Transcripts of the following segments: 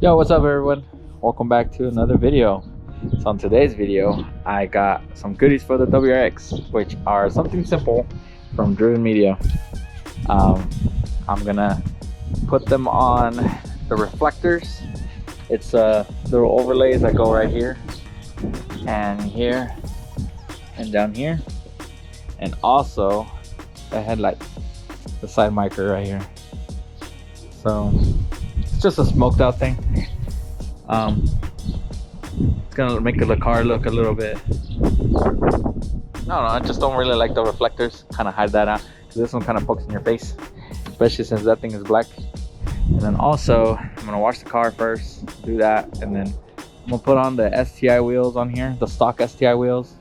Yo, what's up everyone? Welcome back to another video. So in today's video, I got some goodies for the WRX, which are something simple from Driven Media. I'm gonna put them on the reflectors. It's little overlays that go right here and down here, and also the headlight, the side marker right here. So it's just a smoked out thing. It's gonna make the car look a little bit, I just don't really like the reflectors. Kind of hide that out because this one kind of pokes in your face, especially since that thing is black. And then also I'm gonna wash the car first, do that, and then I'm gonna put on the STI wheels on here, the stock STI wheels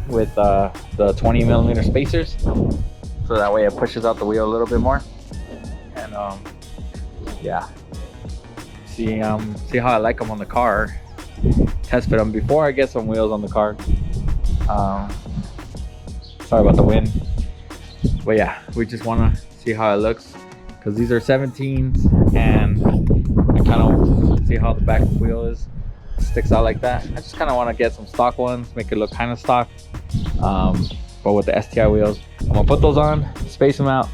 with the 20mm spacers, so that way it pushes out the wheel a little bit more. And yeah, see how I like them on the car. Test fit them before I get some wheels on the car. Sorry about the wind, but yeah, we just want to see how it looks because these are 17s, and I kind of see how the back wheel sticks out like that. I just kind of want to get some stock ones, make it look kind of stock, but with the STI wheels. I'm gonna put those on, space them out,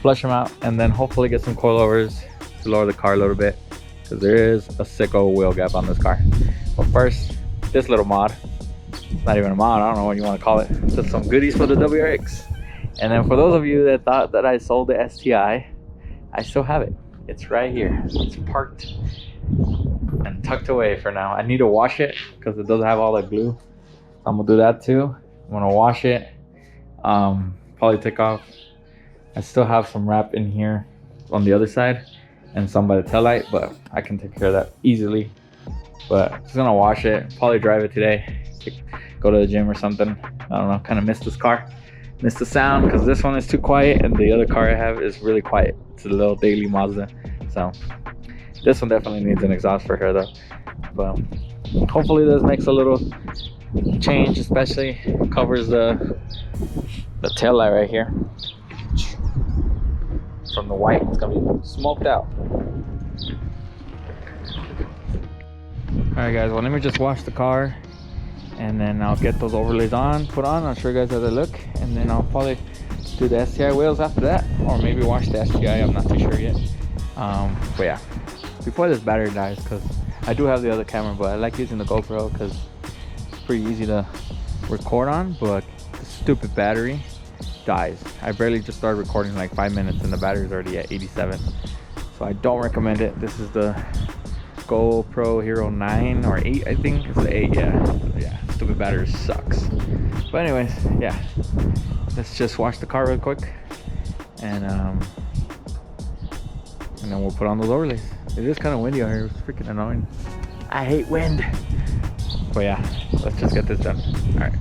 flush them out, and then hopefully get some coilovers to lower the car a little bit, because there is a sicko wheel gap on this car. But first, this little mod, it's not even a mod, I don't know what you want to call it, it's just some goodies for the WRX. And then for those of you that thought that I sold the STI, I still have it. It's right here. It's parked and tucked away for now. I need to wash it because it doesn't have all that glue. I'm gonna do that too. I'm gonna wash it, probably take off. I still have some wrap in here on the other side and some by the taillight, but I can take care of that easily. But just gonna wash it, probably drive it today, go to the gym or something. I don't know, kind of miss this car, miss the sound, because this one is too quiet and the other car I have is really quiet. It's a little daily Mazda, so this one definitely needs an exhaust for her though. But hopefully this makes a little change, especially covers the tail light right here. From the white, it's gonna be smoked out. Alright guys, well let me just wash the car and then I'll get those overlays put on. I'll show you guys how they look, and then I'll probably do the STI wheels after that, or maybe wash the STI, I'm not too sure yet. But yeah, before this battery dies, because I do have the other camera, but I like using the GoPro because it's pretty easy to record on, but the stupid battery dies. I barely just started recording like 5 minutes and the battery's already at 87, so I don't recommend it. This is the GoPro Hero 9 or 8, I think it's the 8. Yeah, stupid battery sucks. But anyways, yeah, let's just wash the car real quick, and then we'll put on those overlays. It is kind of windy out here. It's freaking annoying. I hate wind. But yeah, let's just get this done. All right.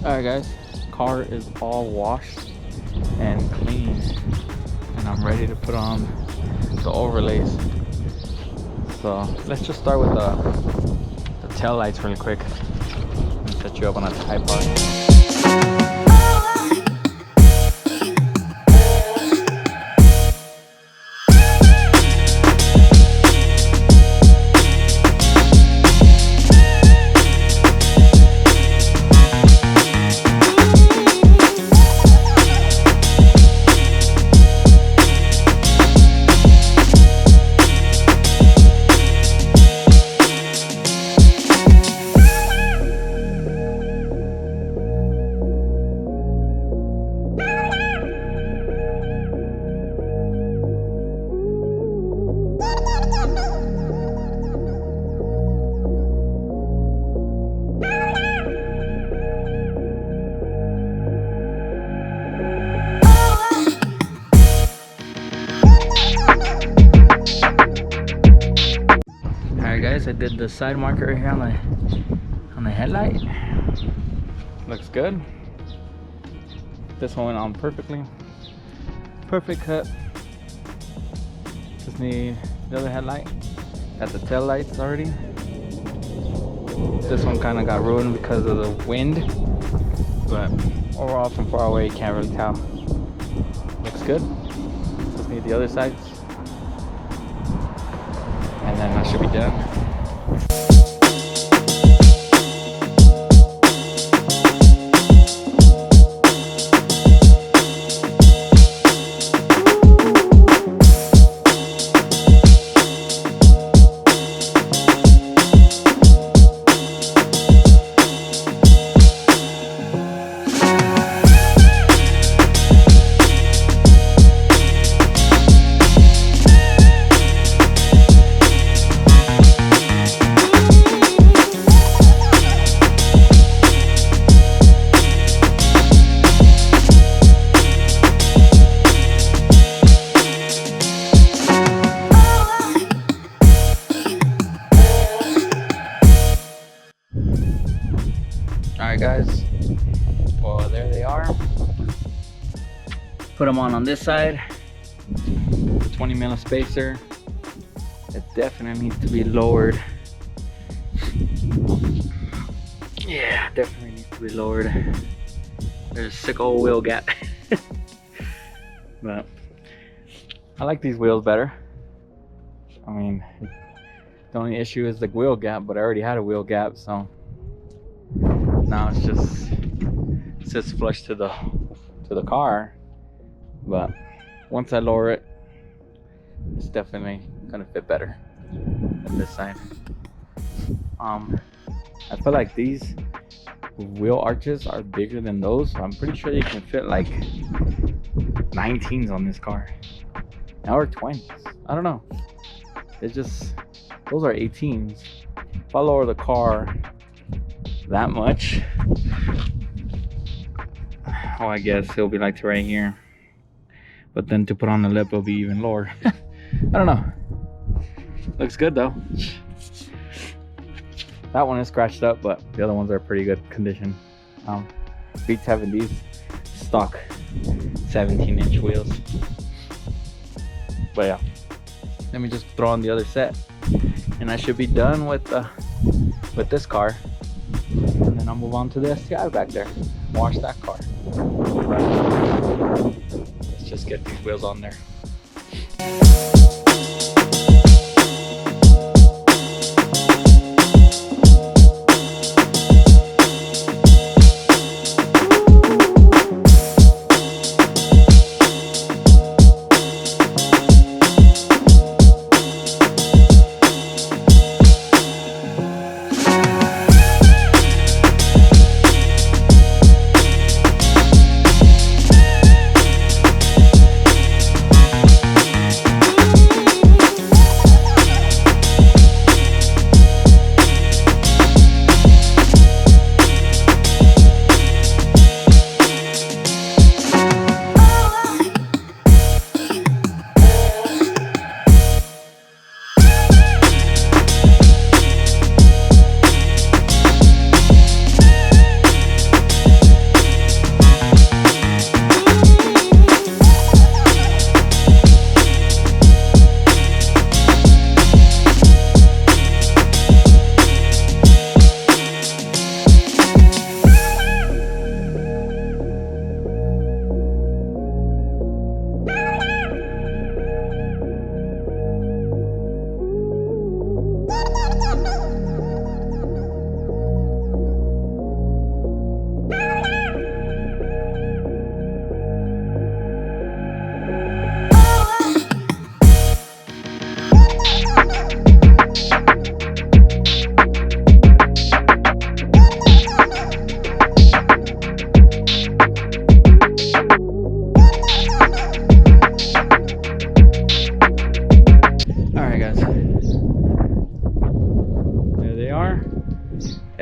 Alright guys, car is all washed and clean, and I'm ready to put on the overlays. So let's just start with the tail lights really quick and set you up on a tripod. did the side marker right here on the headlight. Looks good. This one went on perfectly. Perfect cut. Just need the other headlight. Got the tail lights already. This one kind of got ruined because of the wind, but overall from far away you can't really tell. Looks good. Just need the other sides, and then that should be done. Alright guys, well there they are. Put them on this side. 20mm spacer. It definitely needs to be lowered. Yeah, definitely needs to be lowered. There's a sick old wheel gap. But I like these wheels better. I mean, the only issue is the wheel gap, but I already had a wheel gap, so now it's just sits flush to the car. But once I lower it, it's definitely gonna fit better than this side. I feel like these wheel arches are bigger than those, so I'm pretty sure you can fit like 19s on this car, or 20s. I don't know. It's just, those are 18s. If I lower the car that much, oh, I guess it'll be like to right here, but then to put on the lip it'll be even lower. I don't know. Looks good though. That one is scratched up, but the other ones are pretty good condition. Beats having these stock 17-inch wheels. But yeah, let me just throw on the other set, and I should be done with this car. And then I'll move on to the STI back there. Wash that car. Let's just get these wheels on there.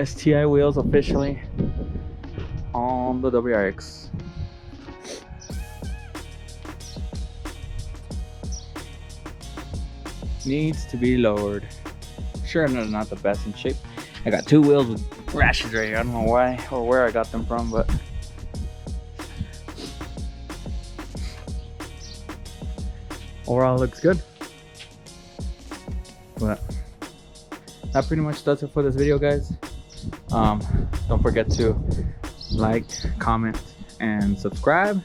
STI wheels officially on the WRX. Needs to be lowered. sure they're not the best in shape. I got 2 wheels with rashes right here. I don't know why or where I got them from, but overall looks good. But that pretty much does it for this video, guys. Don't forget to like, comment, and subscribe.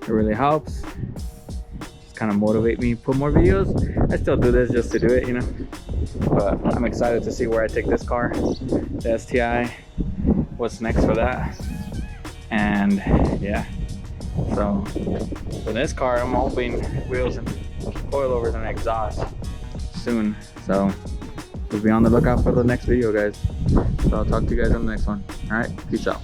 It really helps. Just kind of motivate me to put more videos. I still do this just to do it, you know. But I'm excited to see where I take this car, the STI, what's next for that. And yeah, so for this car, I'm hoping wheels and coilovers and exhaust soon. So we'll be on the lookout for the next video, guys. So I'll talk to you guys on the next one. All right, peace out.